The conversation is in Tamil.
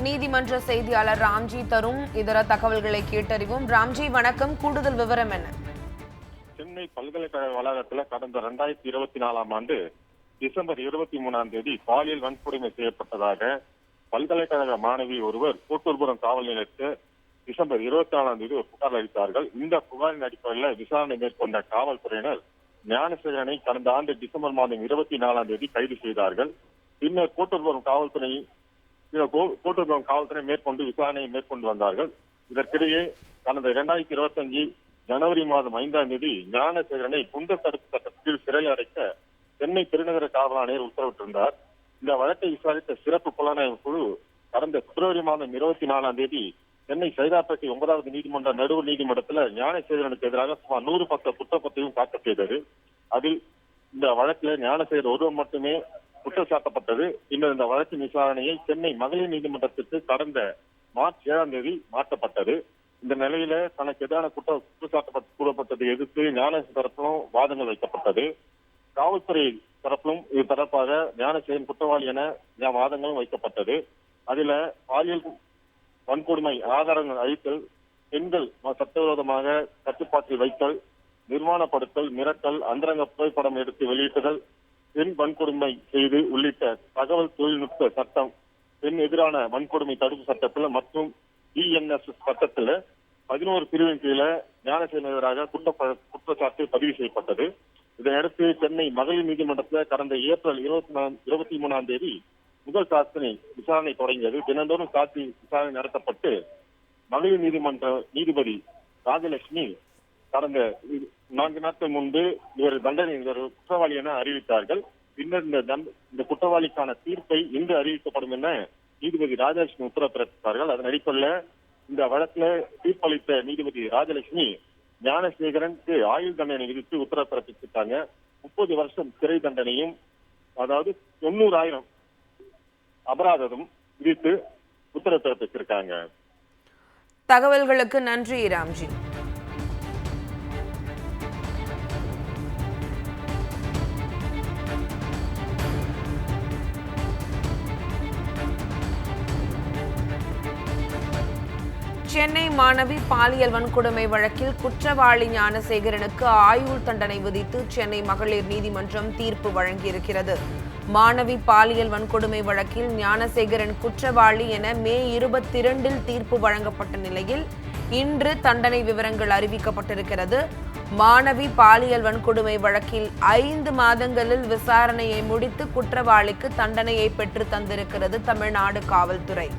நீதிமன்ற செய்தியாளர் ராம்ஜி தரும் இதர தகவல்களை கேட்டறிவோம். ராம்ஜி வணக்கம், கூடுதல் விவரம் என்ன? சென்னை பல்கலைக்கழக வளாகத்தில் கடந்த 2024ஆம் ஆண்டு டிசம்பர் 23ஆம் தேதி பாலியல் வன்கொடுமை செய்யப்பட்டதாக பல்கலைக்கழக மாணவி ஒருவர் கோட்டூர்புரம் காவல் நிலையத்தில் டிசம்பர் 24ஆம் தேதி ஒரு புகார் அளித்தார்கள். இந்த புகாரின் அடிப்படையில் விசாரணை மேற்கொண்ட காவல்துறையினர் ஞானசேகரனை கடந்த ஆண்டு டிசம்பர் மாதம் 24ஆம் தேதி கைது செய்தார்கள். பின்னர் கோட்டூர்புரம் காவல்துறை மேற்கொண்டு விசாரணையை மேற்கொண்டு வந்தார்கள். இதற்கிடையே கடந்த 2025 ஜனவரி மாதம் 5ஆம் தேதி ஞானசேகரனை குண்டர் தடுப்பு சட்டத்தில் சிறையில் அடைக்க சென்னை பெருநகர காவல் ஆணையர் உத்தரவிட்டிருந்தார். இந்த வழக்கை விசாரித்த சிறப்பு புலனாய்வு குழு கடந்த பிப்ரவரி மாதம் 24ஆம் தேதி சென்னை சைதாப்பேட்டை 9வது நீதிமன்ற நடுவர் நீதிமன்றத்தில் ஞானசேகரனுக்கு எதிராக சுமார் 100 பக்க குற்றப்பத்திரிகையும் தாக்கல் செய்தது. அதில் இந்த வழக்கில் ஞானசேகர் ஒருவர் மட்டுமே குற்றம் சாட்டப்பட்டது. பின்னர் இந்த வழக்கின் விசாரணையை சென்னை மகளிர் நீதிமன்றத்திற்கு கடந்த மார்ச் 7ஆம் தேதி மாற்றப்பட்டது. இந்த நிலையில தனக்கு எதிரான குற்றச்சாட்டு கூறப்பட்டதை எதிர்த்து ஞானசேகர் தரப்பிலும் வாதங்கள் வைக்கப்பட்டது. காவல்துறை தரப்பிலும் இது தொடர்பாக ஞானசேகரன் குற்றவாளி என வாதங்களும் வைக்கப்பட்டது. அதுல பாலியல் வன்கொடுமை ஆதாரங்கள் அழித்தல், பெண்கள் சட்டவிரோதமாக கட்டுப்பாட்டில் வைத்தல், நிர்வாணப்படுத்தல், மிரட்டல், அந்தரங்க புகைப்படம் எடுத்து வெளியிட்டுதல், பெண் வன்கொடுமை செய்து உள்ளிட்ட தகவல் தொழில்நுட்ப சட்டம், பெண் எதிரான வன்கொடுமை தடுப்பு சட்டத்தில் மற்றும் DNS சட்டத்தில் 11 பிரிவின் கீழே ஞானசேகரன் எதிராக குற்றச்சாட்டு பதிவு செய்யப்பட்டது. இதையடுத்து சென்னை மகளிர் நீதிமன்றத்தில் கடந்த ஏப்ரல் 23ஆம் தேதி முதல் சாட்சி விசாரணை தொடங்கியது. தினந்தோறும் சாட்சி விசாரணை நடத்தப்பட்டு மகளிர் நீதிமன்ற நீதிபதி ராஜலட்சுமி கடந்த 4 நாட்கள் முன்பு இவர் குற்றவாளி என அறிவித்தார்கள். பின்னர் இந்த குற்றவாளிக்கான தீர்ப்பை இன்று அறிவிக்கப்படும் என நீதிபதி ராஜலட்சுமி உத்தரவு பிறப்பித்தார்கள். அதன் அடிப்படையில் இந்த வழக்கில் தீர்ப்பளித்த நீதிபதி ராஜலட்சுமி ஞானசேகரனுக்கு ஆயுள் தண்டனை விதித்து உத்தரவு பிறப்பித்திருக்காங்க. 30 வருஷம் சிறை தண்டனையும் அதாவது 90,000 அபராதமும் விதித்து உத்தரவு பிறப்பித்திருக்காங்க. தகவல்களுக்கு நன்றி ராம்ஜி. சென்னை மாணவி பாலியல் வன்கொடுமை வழக்கில் குற்றவாளி ஞானசேகரனுக்கு ஆயுள் தண்டனை விதித்து சென்னை மகளிர் நீதிமன்றம் தீர்ப்பு வழங்கியிருக்கிறது. மாணவி பாலியல் வன்கொடுமை வழக்கில் ஞானசேகரன் குற்றவாளி என மே 22இல் தீர்ப்பு வழங்கப்பட்ட நிலையில் இன்று தண்டனை விவரங்கள் அறிவிக்கப்பட்டிருக்கிறது. மாணவி பாலியல் வன்கொடுமை வழக்கில் 5 மாதங்களில் விசாரணையை முடித்து குற்றவாளிக்கு தண்டனையை பெற்று தந்திருக்கிறது தமிழ்நாடு காவல்துறை.